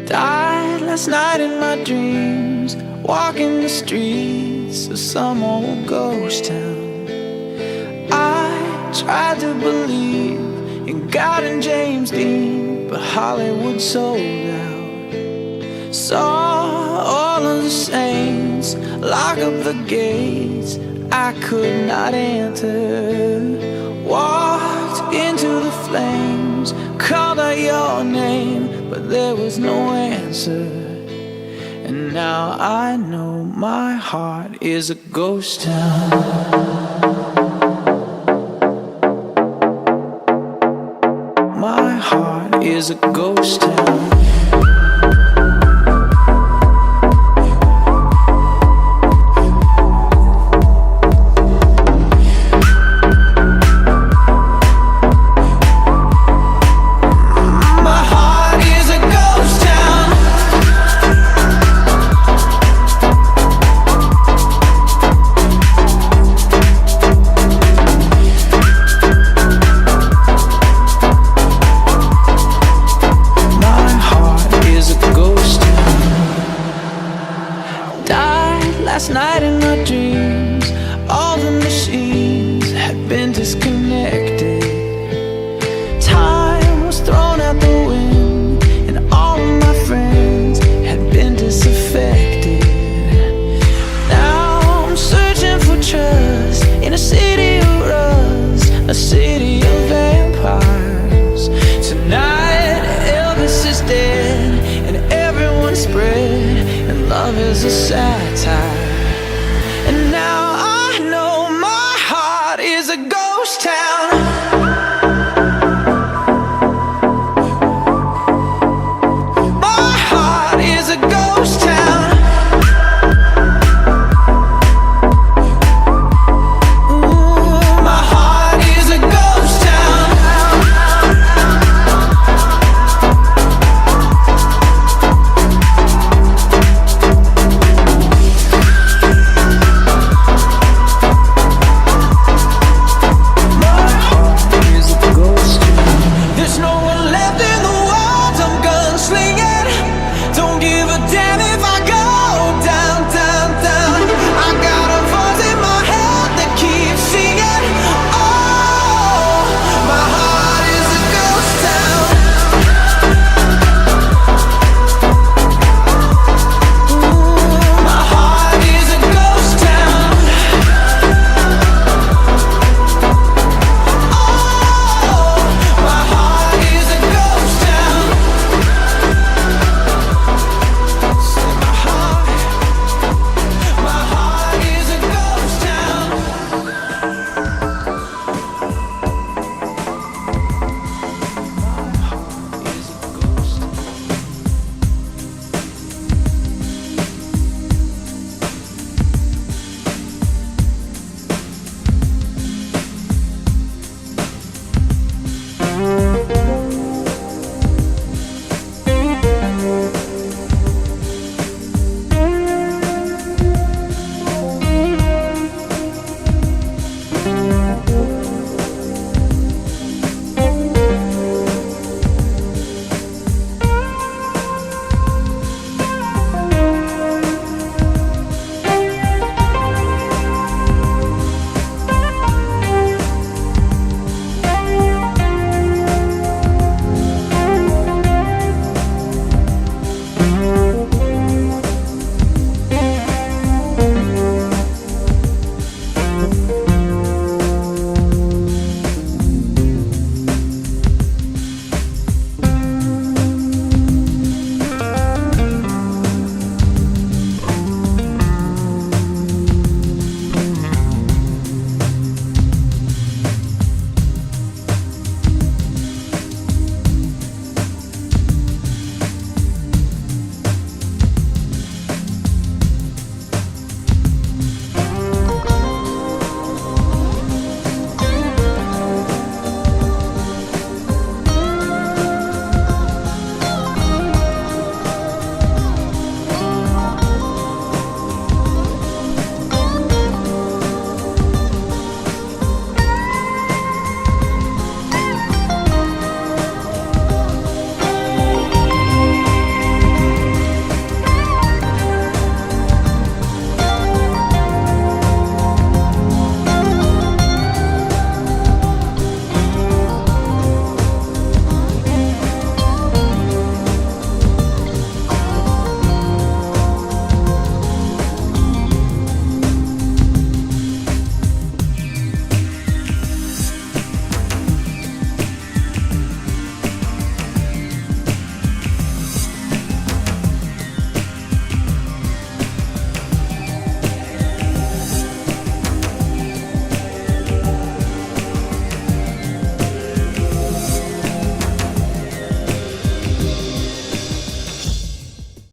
Died last night in my dreams, walking the streets of some old ghost town. I tried to believe in God and James Dean, but Hollywood sold out. Saw all of the saints lock up the gates I could not enter. Walked into the flames, called out your name, but there was no answer. And now I know my heart is a ghost town. My heart is a ghost town. Last night in my dreams, all the machines had been disconnected. Time was thrown out the wind, and all of my friends had been disaffected. Now I'm searching for trust in a city of rust, a city of vampires. Tonight Elvis is dead, and everyone's spread, and love is a satire.